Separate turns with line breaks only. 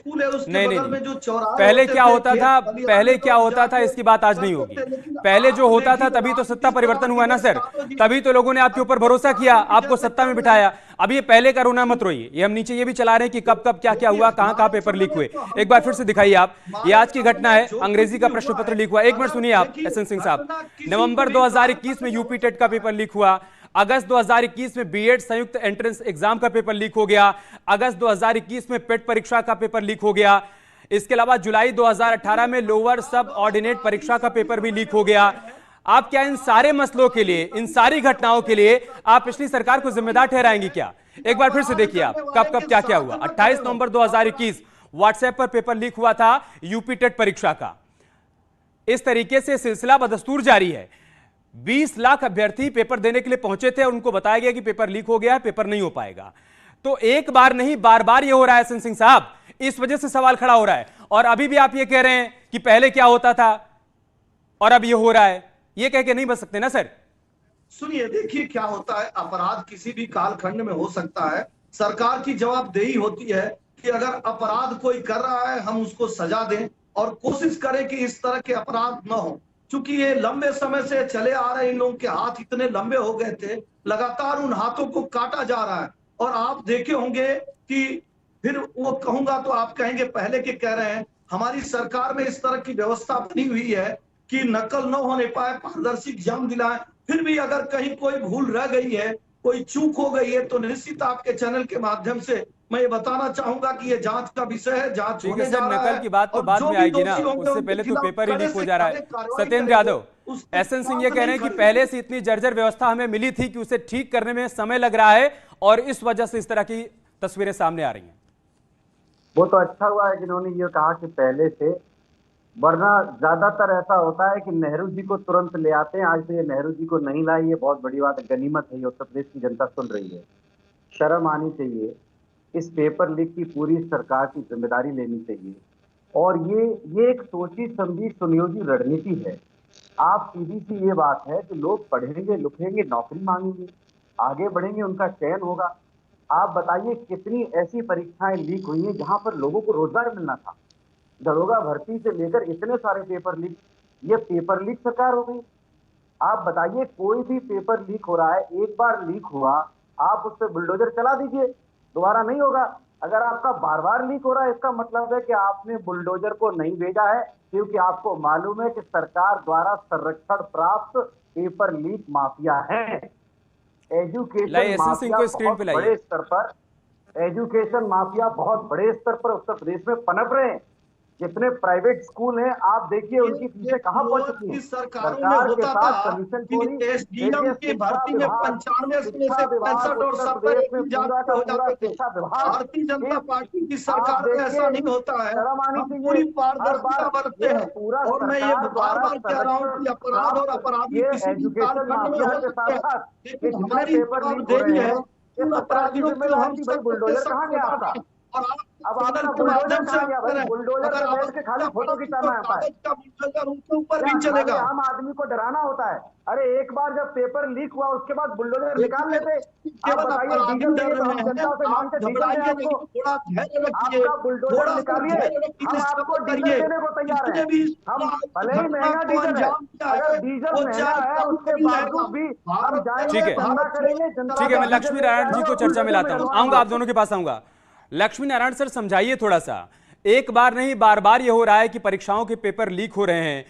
School है उसके
नहीं नहीं
बगल
नहीं,
में जो चौराहे
पहले
होते
क्या
थे,
होता
खेत
था,
खलिहान
पहले
में
क्या
लोग
होता था,
जाके
इसकी बात आज नहीं
करते
होगी।
थे। लेकिन
पहले जो
आपने
होता था
जिस
तभी तो सत्ता परिवर्तन हुआ
राजनीतिक
ना सर,
स्टार्ट हो जी,
तभी तो लोगों ने आपके ऊपर भरोसा किया,
राहुल जी
आपको
जैसे
सत्ता
कर
में
रहे हैं
बिठाया। अब ये पहले का रोना मत रोइए, ये हम नीचे ये भी चला रहे हैं कि कब कब क्या क्या
देखिए
हुआ, कहां कहां
हमारे
पेपर
समय
लीक
में
हुए।
तो
एक बार
हमको
फिर से दिखाइए आप, ये
हमारे
आज की
समय
घटना
में
है,
जो कुछ
अंग्रेजी का
भी
प्रश्न
हुआ
पत्र
है,
लीक हुआ। एक मिनट
अगर
सुनिए आप
देखिए
एस एन सिंह साहब।
घटना किसी को
नवंबर
भी काल
2021 में
खंड में हो
यूपी टेट का
सकता
पेपर
है।
लीक हुआ। अगस्त 2021 में बीएड संयुक्त एंट्रेंस एग्जाम का पेपर लीक हो गया। अगस्त 2021 में पेट परीक्षा का पेपर लीक हो गया। इसके अलावा जुलाई 2018 में लोअर सब
और
ऑर्डिनेट
अपराधी
परीक्षा का
सभी
पेपर भी
समय
लीक
में
हो
होते
गया।
हैं।
आप क्या इन सारे मसलों के
अपराधी
लिए, इन
सभी
सारी
समय में
घटनाओं
होते
के
हैं।
लिए आप
सरकार
पिछली
की
सरकार को जिम्मेदार
जिम्मेदारी
ठहराएंगी
है
क्या?
कि
एक बार फिर से
अपराध
देखिए
करने
आप, कब
वाले
कब
के
क्या क्या
साथ
हुआ।
न खड़े
28
हो।
नवंबर
अपराध
2021 व्हाट्सएप पर पेपर लीक हुआ था यूपी टेट परीक्षा का। इस तरीके से सिलसिला बदस्तूर जारी है। 20 लाख अभ्यर्थी पेपर देने के लिए पहुंचे थे और उनको बताया गया कि पेपर लीक हो गया है, पेपर नहीं हो पाएगा। तो एक बार नहीं, बार बार ये हो रहा है एस एन सिंह साहब, इस वजह से सवाल खड़ा हो रहा है। और अभी भी आप ये कह रहे हैं कि पहले क्या होता था और अब ये हो रहा है, ये कह के नहीं बच सकते ना सर।
सुनिए, देखिए क्या होता है, अपराध किसी भी कालखंड में हो सकता है। सरकार की जवाबदेही होती है कि अगर अपराध कोई कर रहा है हम उसको सजा दें और कोशिश करें कि इस तरह के अपराध न हो। चूंकि ये लंबे समय से चले आ रहे, इन लोगों के हाथ इतने लंबे हो गए थे, लगातार उन हाथों को काटा जा रहा है। और आप देखे होंगे कि फिर वो कहूंगा तो आप कहेंगे पहले के कह रहे हैं, हमारी सरकार में इस तरह की व्यवस्था बनी हुई है कि नकल न होने पाए, पारदर्शी एग्जाम दिलाएं। फिर भी अगर कहीं कोई भूल रह गई है, कोई चूक हो गई है, तो निश्चित आपके चैनल के माध्यम से मैं ये बताना चाहूंगा कि ये जांच का विषय है, जांच
ठीक है
होने
सर,
जा रहा
नकल
है।
की बात तो
और
बाद
जो
में
भी
आएगी ना,
दोषी होंगे
उससे
उनके
पहले तो
खिलाफ
पेपर ही
कड़े
लीक हो
से
जा रहा
कड़े
है।
कार्रवाई
सत्येंद्र
करेंगे।
यादव,
उसके
एस एन सिंह ये
साथ
कह रहे
नहीं
हैं कि
खड़ेंगे।
पहले से इतनी जर्जर व्यवस्था हमें मिली थी कि उसे ठीक करने में समय लग रहा है और इस वजह से इस तरह की तस्वीरें सामने आ रही हैं।
वो तो अच्छा हुआ है कि इन्होंने ये कहा कि पहले से, वरना ज्यादातर ऐसा होता है कि नेहरू जी को तुरंत ले आते हैं। आज तो ये नेहरू जी को नहीं लाई, ये बहुत बड़ी बात है, गनीमत है, ये उत्तर प्रदेश की जनता सुन रही है। शर्म आनी चाहिए। इस पेपर लीक की पूरी सरकार की जिम्मेदारी लेनी चाहिए। और ये एक सोची समझी सुनियोजित रणनीति है। आप सीधी सी ये बात है कि लोग पढ़ेंगे लिखेंगे, नौकरी मांगेंगे, आगे बढ़ेंगे, उनका चयन होगा। आप बताइए कितनी ऐसी परीक्षाएं लीक हुई हैं जहां पर लोगों को रोजगार मिलना था। दरोगा भर्ती से लेकर इतने सारे पेपर लीक, ये पेपर लीक सरकार हो गई। आप बताइए, कोई भी पेपर लीक हो रहा है, एक बार लीक हुआ, आप उस पर बुलडोजर चला दीजिए, दोबारा नहीं होगा। अगर आपका बार बार लीक हो रहा है, इसका मतलब है कि आपने बुलडोजर को नहीं भेजा है, क्योंकि आपको मालूम है कि सरकार द्वारा संरक्षण प्राप्त पेपर लीक माफिया है।
लाइए
education
S N Singh
mafia
को स्क्रीन पे
बहुत
लाइए।
बड़े स्तर पर, एजुकेशन माफिया बहुत बड़े स्तर पर उत्तर प्रदेश में पनप रहे हैं। जितने प्राइवेट स्कूल हैं, आप देखिए उनकी
ये
फीसें कहां पहुंच
पूर्व
चुकी हैं।
की सरकारों में
सरकार के
होता था
साथ कमीशन
कि
चोरी।
एसडीएम
देखिए
की
शिक्षा
भर्ती में
विभाग,
95 में
शिक्षा
से
विभाग
65 और
उत्तर
70
प्रदेश
एक
में
ही जात
पूरा
के
का
हो
पूरा
जाते थे।
शिक्षा विभाग,
भारतीय जनता पार्टी की
आप
सरकार में ऐसा
देखिए,
नहीं होता है।
शर्म आनी
हम
चाहिए।
पूरी
हर बार
पारदर्शिता बरतते
ये
हैं।
पूरा
और मैं ये
सरकार
बार
द्वारा
बार कह रहा हूँ
संरक्षण
कि अपराध और
प्राप्त
अपराधी
ये
किसी भी
एजुकेशन
कालखंड में
माफिया
हो
के
सकते
साथ
हैं,
साथ ये
लेकिन
जितने
हमारी
पेपर लीक हो
जवाबदेही
रहे
है
हैं, ये
उन
सरकार की
अपराधियों को हम
जिम्मेदारी थी। भाई
सख्त से
बुलडोजर
सख्त
कहाँ गया
सजा
आपका?
दें। और आप
अब
चैनल
आपका
के
बुलडोजर
माध्यम से
कहाँ
हम
गया
कह
भाई?
रहे हैं,
बुलडोजर
अगर
पे बैठ के खाली
आवश्यकता
फोटो
पड़ी तो
खिंचाना आता है
कागज का बुलडोजर उनके ऊपर
क्या?
भी
खाली
चलेगा।
आम आदमी को डराना होता है? अरे एक बार जब पेपर लीक हुआ उसके बाद बुलडोजर निकाल
देखिए,
लेते। आप
केवल
बताइए,
अपराधी
डीजल
डर
चाहिए तो
रहे
हम
हैं।
जनता से
आप
मांग के डीजल
घबराइए
दें
नहीं,
आपको।
थोड़ा धैर्य रखिए,
आपका बुलडोजर
थोड़ा सा
निकालिए,
धैर्य रखिए।
हम
जिस
आपको
समय पर
डीजल
ये
देने को तैयार हैं।
जितने भी
हम भले ही
घटना
महंगा
को
डीजल है,
अंजाम दिया है,
अगर डीजल
वो
महंगा
चार
है
साल में
उसके
भी आएगा।
बावजूद भी हम
भारत चले,
ठीक
जाएंगे,
है,
धरना
भारत
करेंगे,
छोड़ो
जनता
ठीक है,
से
मैं
चलेगा।
डीजल
लक्ष्मी
लेके
नारायण जी
आएंगे
को
और
चर्चा में
बुलडोजर
लाता हूं, आऊंगा
निकलवाएंगे।
आप दोनों के पास आऊंगा। लक्ष्मी नारायण सर, समझाइए थोड़ा सा। एक बार नहीं, बार बार ये हो रहा है कि परीक्षाओं के पेपर लीक हो रहे हैं,